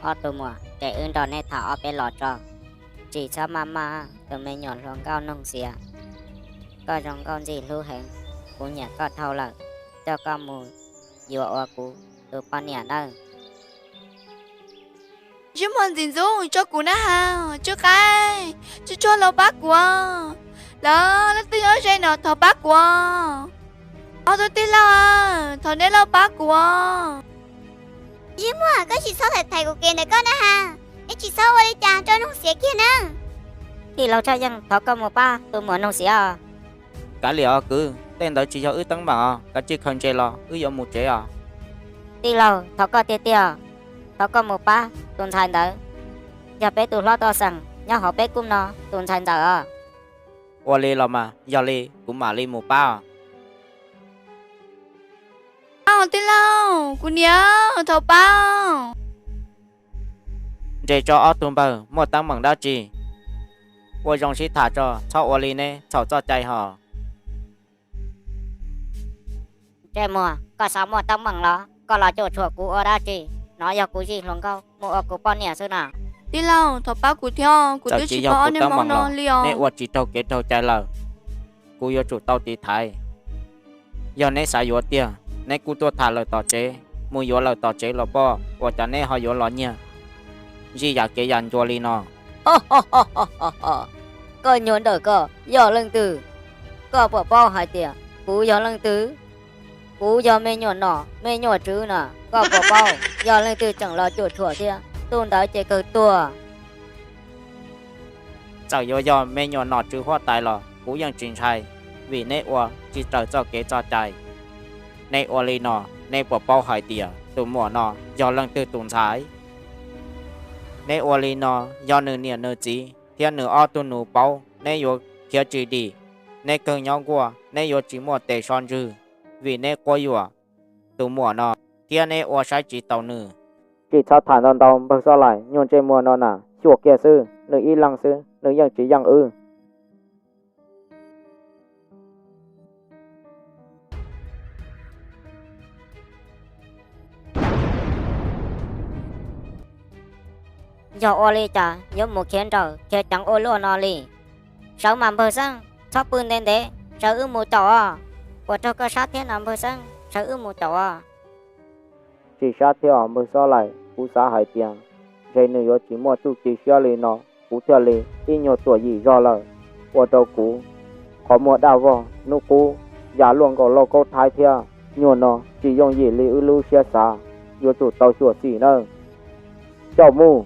ở tụi mùa để ơn đòn này thảo ở bên lọt trò chỉ cho mama tụi mình nhọn lòng cao nông xìa có trong con gì lưu hành cú nhà có thâu là cho con mù dựa ở cú tụi con nhà đâu chứ mình gì dù cho cụ nó ha chứ cái chứ cho lâu bác của đó nó tôi nhớ chơi nó thọ bác của tôi tin lâu à thọ nên lâu bác của có chỉ số thầy của kia này con đó ha cái chỉ số ở đây cha cho nông sĩ kia nè thì lâu cho dân thọ con một ba tụi mùa nông xìa cả liệu cứ tên đó chỉ cho ư tăng mà cả chỉ không chơi lo ư có một chơi à thì lâu thọ con tia tia thọ con một ba tuần thành đó giờ bé tụi lo to sẵn nhớ họ bé cũng nó tuần thành đó qua lì lo mà giờ lì cũng mà lì một ba tin lâu cụ nhớ thọ bao để cho ở tuần bờ một tăng bằng đó chỉ qua dòng sĩ thả cho qua lì nè cho chạy họ chơi mùa có sáu mùa tông bằng nó có là chỗ chuột cú ở đó chị nó giờ cú gì luôn câu mua ở cú con nhà xưa nào tin lâu thọ bao cụ theo cụ tôi chỉ có nên mong nó liều nè qua chỉ tàu kế tàu chạy lờ cú yêu chủ tàu tí thái giờ nè xài vô tiền nè cú tôi thả lời tỏ chế mua vô lời tỏ chế lo po qua cho nè họ vô lo nha gì giờ kế dàn cho li nó cơ nhốn đời cơ giờ lưng từ cơ bỏ bao hai tiền cú giờ lưng tứ cú giờ mê nhọn nọ mê nhọn chứ nè cơ bỏ bao giờ lưng từ chẳng là chuột chuột kia tôn tới chơi cơ tua chẳng vô do mẹ nhỏ nọ chứ hoa tài lò cú yang trình trai vì nè qua chỉ trở cho kế cho trái nè qua li nọ nè bỏ bao hai tiền tụ mỏ nọ do lưng từ tụng trái nè qua li nọ do nửa niệm nửa chỉ thiên nửa o tu nửa bao nè vô kia chỉ đi nè cơ nhau qua nè vô chỉ mỏ tệ son dư vì nè qua vô tụ mỏ nọ thiên nè qua sai chỉ tàu nửa chỉ cho thản đòn tàu bằng sao lại nhon trên mùa nọ nà chuột kia sư nửa y lăng sư nửa yang chỉ yang ư giờ ô li chả nhớ một khiến trở kia chẳng ô luôn nó li sáu mầm bờ sang sắp bươn đến thế sợ ư một chó à của cho cơ sát thế nằm bờ sang sợ ư một chó à chỉ sát theo bằng sao lại cú xã hải tiền dây nửa chỉ mua chú chỉ xia li nọ cú theo li y nhiều tuổi gì do là của đâu cú có mua đào vào nụ cú giá luôn có lô câu thái theo nhiều nọ chỉ dùng gì li ư lu xia xả nhiều chủ tàu chuột xỉ nơ chào mu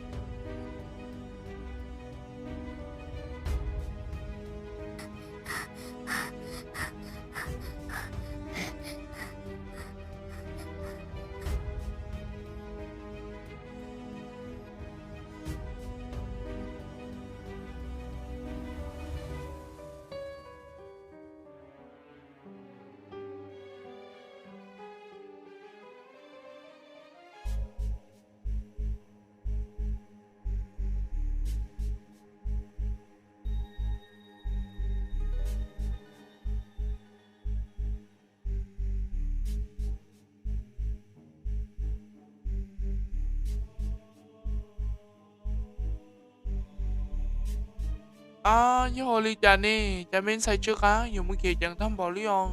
như hồi lý cha nè, cha bên sai trước á, dù mới kia chẳng thăm bỏ lý on.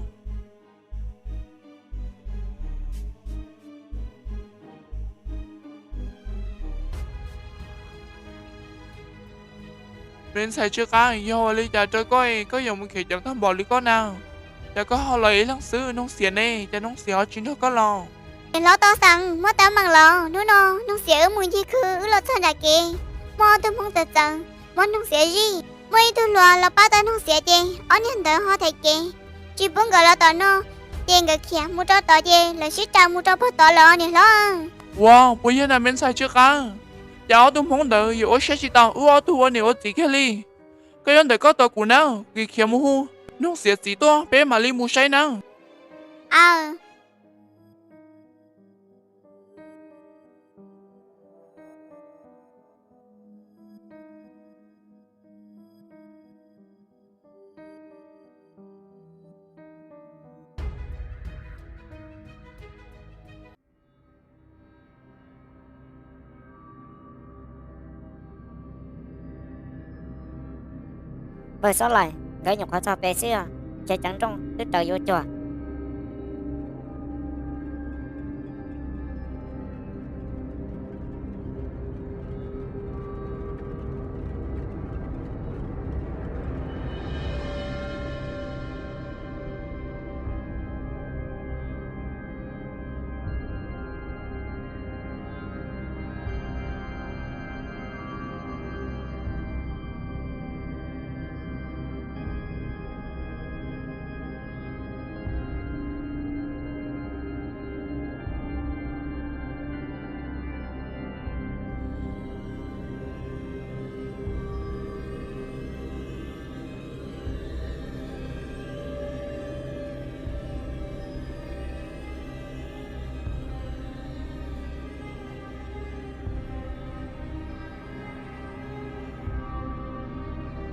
Bên sai trước á, như hồi lý cha chơi coi, có dù mới kia chẳng thăm bỏ lý con nào. Cha có họ lấy lăng sư, nông xìa nè, cha nông xìa chính thôi có lo. lo to sang mất tao bằng lo đúng nó nông sĩ ở mùi gì cứ lo sao đã kì mò tôi mong tự rằng mò nông sĩ gì mấy tôi lo ba tao nông sĩ gì ở nhân đời họ thầy kì chỉ muốn gọi là tao nó tiền người kia mua cho tao gì là sĩ trao mua cho bớt tao lo nè lo Wow, bây giờ là bên sai trước á. Cha tôi mong đợi, dù sẽ chỉ tao, tôi ở nhiều gì cái li. Cái nhân đời có tao của nào, kỳ kia mua hu, nông xìa gì to, bé mà li mua say nào. Bởi sao lại cái nhục hóa cho bé xưa chạy trắng trong tức trời vô chùa.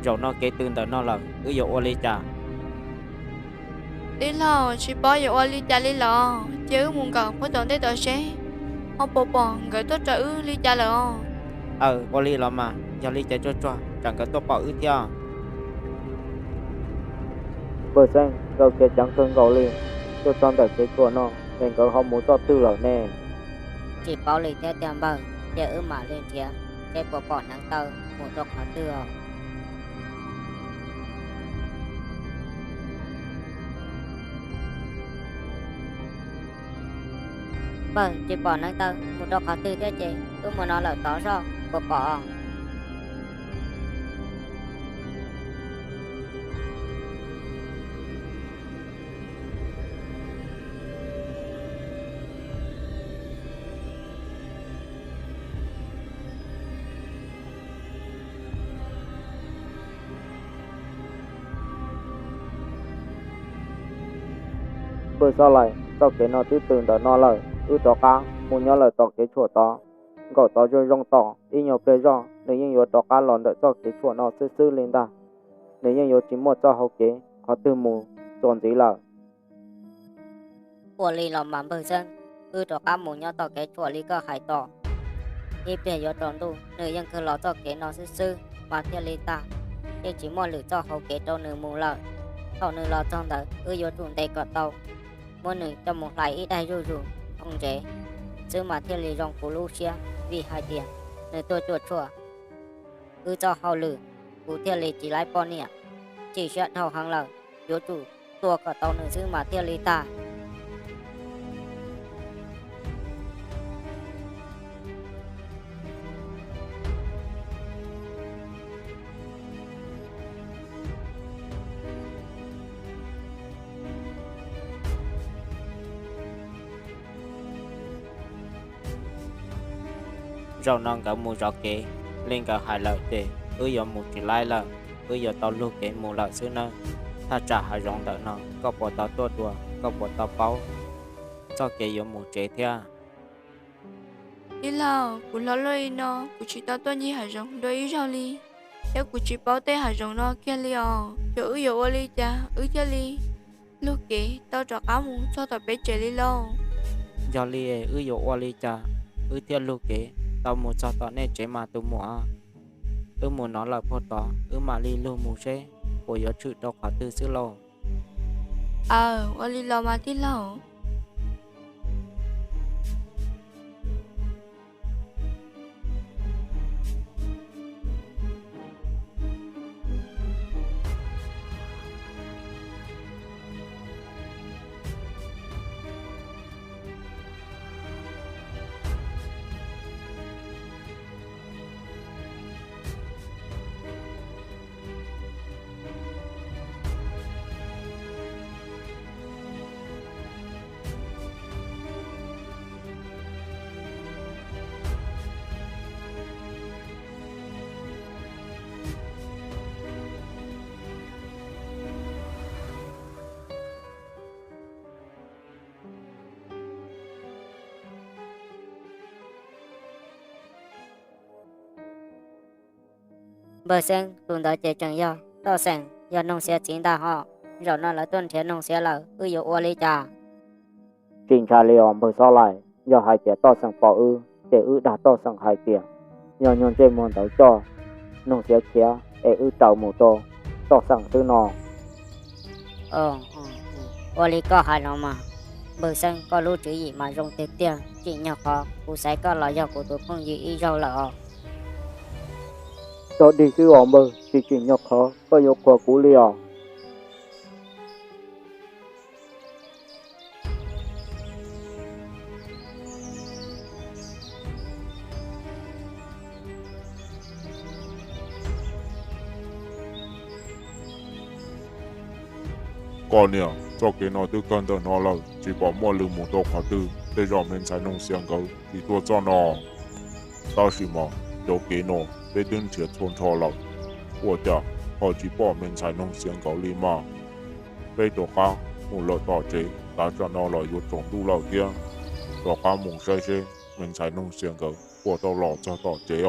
Rồi nó kế tương tới nó là ư dụ ô ly cha. Đi lo chỉ bỏ vô ô ly cha đi lo chứ muốn cầu có tổn tới tờ xe họ bỏ người tốt trợ ly cha lo. Ô ly là mà do ly cha cho chẳng có tốt bỏ ư theo. Bờ xanh cầu kế trắng cơn gấu ly cho con tới kế chùa nó nên có không muốn cho tư lở nè. Chỉ bảo lì theo tiền bờ để ư mà lên chia để bỏ nắng tờ một độc hóa tư ở. Vâng, chỉ bỏ nắng tờ một độc hóa tư thế chị ư mà nó là tỏ rõ bỏ. Bữa sau lại tao kế nó tiếp từng đó nó lời ư đó cá muốn nhớ lời tao kế chùa đó gọi tao rơi rong tỏ y nhiều bề rõ nếu như yếu đó cá lòn đợi cho kế chùa nó sư lên ta nếu như yếu chỉ một cho hậu kế họ tư mù tròn gì là Của lì lòng mắm bờ dân ư đó cá muốn nhau tỏ cái chùa lì cơ hải tỏ y bề yếu tròn đủ nếu như cứ lo cho kế nó sư mà theo lì ta y chỉ một lửa cho hậu kế đâu nửa mù lợi cậu nửa lo trong đó ư yếu trùn tay cọ tàu mỗi nửa cho một lại ít đây rồi không chế chứ mà theo lì rong của Lucia vì hai tiền nửa tôi chuột chùa ư cho hậu lửa của theo lì chỉ lại bọn nè chỉ chuyện hậu hàng lời yếu chủ tua cọ tàu nửa chứ mà theo lì ta. rồi non cả mù rõ kế lên cả hai lợi để ư yếu một chỉ lại là ư yếu tao lúc kế mù lợi xứ nơi ta trả hai rong đỡ nó có bỏ tao tua đùa có bỏ tao bao cho kế yếu một chế theo. Đi lo của lo lôi nó của chị tao tuân nhi hải rồng đôi ý rau ly nếu của chị bảo tê hải rồng nó kia li cho ư yếu ô ly cha ư cha ly lúc kì tao cho cá muốn cho tao bé trẻ li lo do li ư yếu ô ly cha ư theo lúc kế tao muốn cho tao nên chế mà tao mua ư muốn nó là phô tao ư mà li lu mù chế của yếu chữ đọc khóa tư xứ lô ô ly lo mà tí lo. Bờ sen tuần đó chế chẳng do tao sen do nông xe chính ta họ rồi nó là tuần thế nông xe là ư yếu ô ly trà trình trà liòn bờ sau lại do hai trẻ to sang bỏ ư để ư đã to sang hai tiền nhon nhon trên mòn tàu cho nông xe kia ư tàu mù to tỏ sẵn tư nọ ô lý có hai nó mà bờ sân có lưu chữ gì mà dùng tiền tiền chỉ nhập họ cú sai có là do của tôi không gì ý đâu là cho đi sư ổn bờ chỉ nhập khó có yêu của cú liò còn nè cho cái nó tư cân tờ nó là chỉ có một lượng một độ khóa tư để rõ mình sai nông xiang gấu thì tôi cho nó tao chỉ mà cho cái nó để đơn chết thôn thọ là của ta họ chỉ bỏ mình sai nông xiang gấu đi mà đây tổ khác một lợi tỏ chế ta cho nó là yếu trọng tu lão kia tổ khác một sai chế mình sai nông xiang gấu của tao lọ cho tỏ chế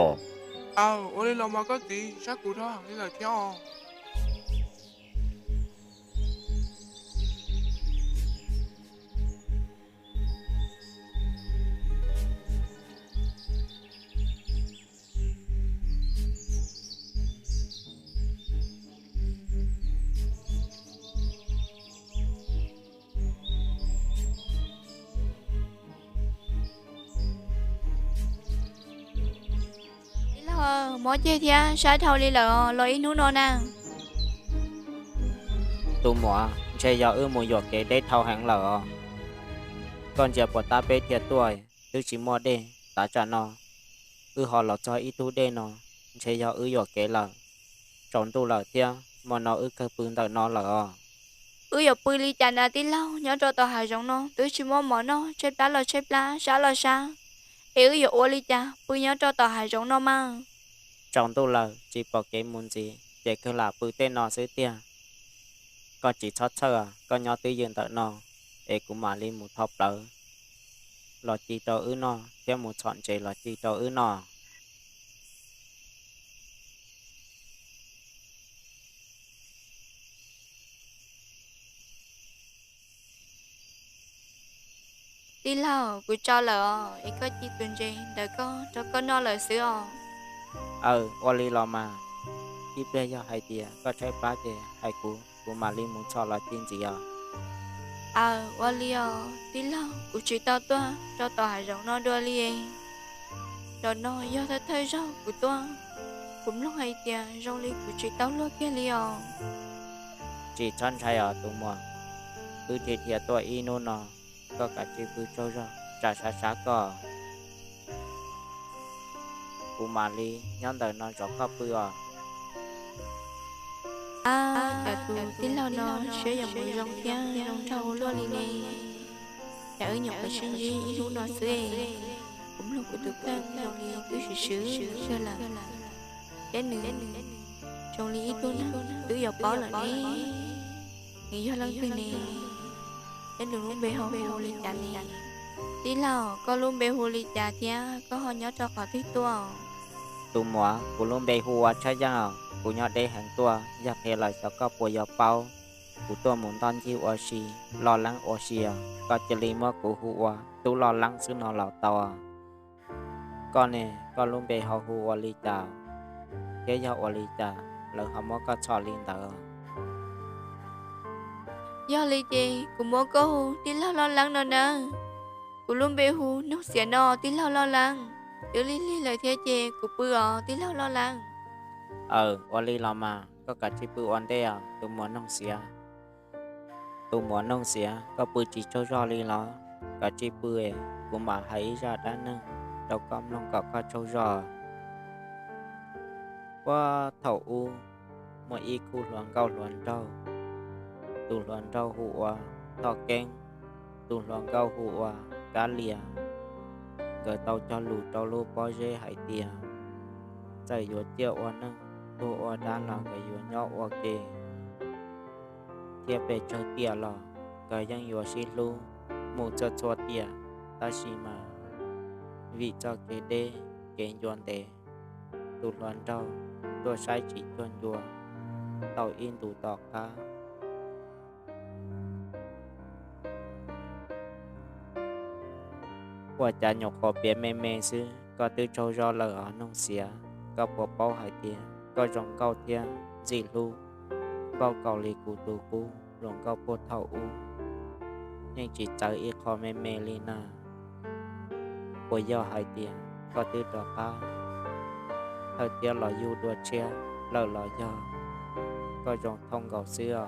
à ô lý lo mà có gì chắc cụ thọ hàng đi là theo mỗi chơi thia sai thầu đi lợ lo ý nú nô nè tụ mùa chơi giờ ư mùa giọt cái để thâu hàng lợ còn giờ của ta bé thiệt tuổi tôi chỉ mua đê ta trả nó ư họ lọt cho ít tu đê nó chơi giờ ư giọt cái lợ trốn tu lợ thia mà nó ư cơ pương tờ nó lợ giờ bơi đi chả nà tí lâu nhớ cho tao hài giống nó tôi chỉ mua mỏ nó xếp lá xá là xa giờ ô đi chả bơi nhớ cho tao hài giống nó mà trong tu lợ chỉ bỏ cái muốn gì để cứ là bự tên nó xứ tia có chỉ chót chờ có nhỏ tư dừng tợ nó để cũng mà lên một thóc lợ lọ chỉ tàu ư nó theo một chọn chế lọ chỉ tàu ư nó tí lâu cứ cho lợ ý có chi tuần gì đợi có cho có nó lời xưa ô li lọ mà ít bây giờ hai tia có trái ba tia hai cú cũng mà lên một chọn lọ tiên gì qua li tí lâu cứ chỉ tao toa cho tao hài giống nó đưa li rồi nó do thấy thấy rau của toa cũng lúc hay tia rau li cứ chỉ tao luôn kia li chỉ chân trái ở tụ mùa cứ chỉ thiệt tuổi y nô nó có cả chỉ cứ trâu ra trả xa có cũng mà li nhân đời nó cho khắp bữa cả tụ tí lâu nó sẽ dòng mùi rong thia rong trâu lo li này đã ở nhọc ở sinh gì lúc nó xưa cũng lúc của tụi con rong li cứ xử cho là cái nữa rong li ít luôn cứ dọc bỏ là nè nghĩ cho lần thứ này đến đường luôn bê hồ li chả nè tí lâu có luôn bê hồ li chả thia có họ nhớ cho khỏi thích tua tụ mùa cũng luôn bê hùa chơi ra cũng nhỏ đây hàng tua giờ phải lại cho có bùa gió bao của tua muốn đón chiêu ở xì lo lắng ở xì có chỉ li mơ của hùa tu lo lắng xứ nó lào tàu con này con luôn bê họ hùa li chả cái giờ ở li chả lỡ họ mới có trò liên tờ do li chị cũng muốn có hù tí lâu lo lắng nó nè cũng luôn bê hù nó sẽ no tí lâu lo lắng tiểu li lời thế chị cũng bữa tí lâu lo lắng ở li lo mà có cả chỉ bự on đây tụ mùa nông xía có bự chỉ cho do li lo cả chỉ bự cũng mà thấy ra đã nâng đâu có nông có cho do qua thầu u mỗi y khu loạn cao loạn trâu tụ loạn trâu hùa thọ keng tụ loạn cao hùa cá lìa gửi tàu cho lù trâu lù bó dê hải tìa chạy vô tiêu oa nâng tô oa đá lò gửi vô nhỏ oa kê thiệp bề cho tìa lò gửi dân vô xí lù mù cho chua tìa ta xì mà vị cho kế đê kế nhuận tề tụ loạn trâu tôi sai chỉ tuần vô tàu in tụ tọ cá quả cha nhọc có bé mê sư có tư trâu do lỡ ở nông xía có bộ bao hải tiền có rồng cao thiên dị lưu bao cầu lì cụ tù cú rồng cao bột thầu u nhưng chỉ tới ít khó mê mê lì na của do hai tiền có tư đỏ ca thời tiết là du đua chia lờ là do có dòng thông gạo xưa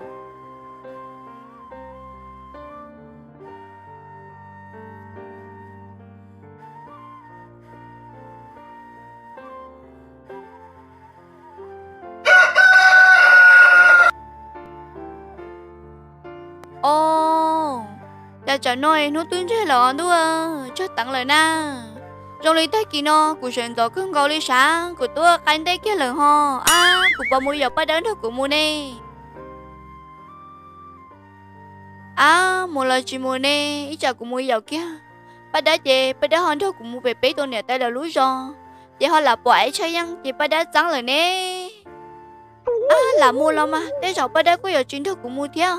Ô, đã trả nói nó tuyên chế lọ đua, cho tặng lời na. Trong lý thế kỳ nó, của chuyện đó cứ gọi lý sáng, của tôi cánh tay kia lời ho, của bà mùi dọc bắt đến thôi của mùi nè. Một lời chỉ mùi nè, ý chào của mùi dọc kia. Bắt đã chê, bắt đã hòn thôi của mùi bề bế tôi nè tay là lú rồi. Vậy họ là bỏ ấy chơi nhăng, chị bắt đã trắng lời nè. Là mua lắm mà, thế rồi bắt đã có giờ chính thôi của mùi theo.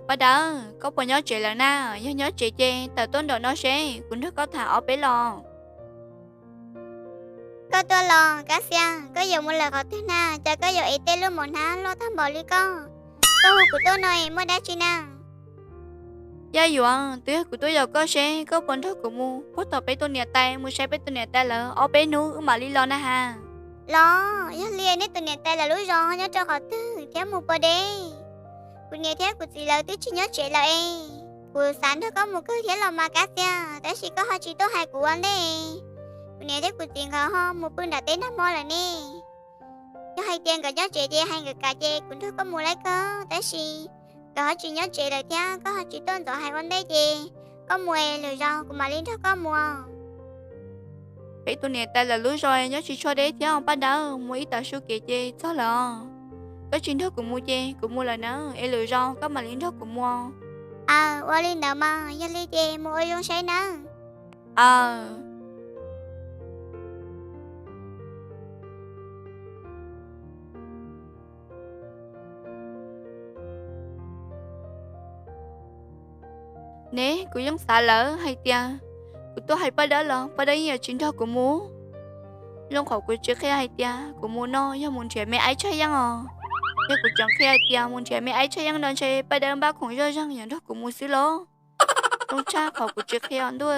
Bà đỡ, có bà nhớ chị là na, nhớ chị chê, tờ tôn đồ nó sẽ, cũng thức có thả ở bế lò. Có tôi lo, cá xe, có dùng một lời khó thứ nào, chả có dùng ý tê luôn một há, lo thăm bỏ lý con. Câu hụt của tôi nói, mới đã chi nào. Dạ dùa, tuyết của tôi giờ có sẽ, có bọn thức của mu, bố tờ bế tôi nè tay, mu sẽ bế tôi nè tay lỡ, ở bế nu, mà lý lo na ha. Lo, nhớ liền ấy tôi nè tay là lúi rồi, nhớ cho khó tư, kéo một bờ đê. Cô nghe thế của chị lời tôi chỉ nhớ chị là em. Cô sáng thôi có một cái thế là mà cá xe, tại chỉ có hai chị tốt hai của anh đấy. Cô nghe thế của chị khó ho, một bên đã tới năm mô là nè. Cho hai tiền cả nhớ chị đi, hai người cả chị cũng thôi có một lấy cơ, tại chỉ cả hai chị nhớ chị lời theo, có hai chị tốt rồi hai con đấy chị. Có mùa lời rau, của mà linh thôi có mùa. Bế tôi nè tay là lú rồi, nhớ chị cho đấy theo, bắt đầu, mua ít tờ số kìa chê, cho lỡ. Có chính thức của mua chê, của mua là nó, em lựa rau, có mà liên thức của mua. Qua linh nào mà, nhớ linh chê, mua ơi dùng say nè. Nè, của giống xả lỡ, hay tia. Của tôi hay bắt đó là, bắt đấy là chính thức của mua. Trong khẩu của trước khi hay tia, của mua nó, do muốn trẻ mẹ ấy chơi răng à. Nhưng của chẳng khi ai tia, muốn trẻ mẹ ấy chơi răng đơn chơi, bắt đấy bác khủng rơi răng, nhận thức của mua xứ lô. Trong cha khẩu của trước khi ăn đuôi.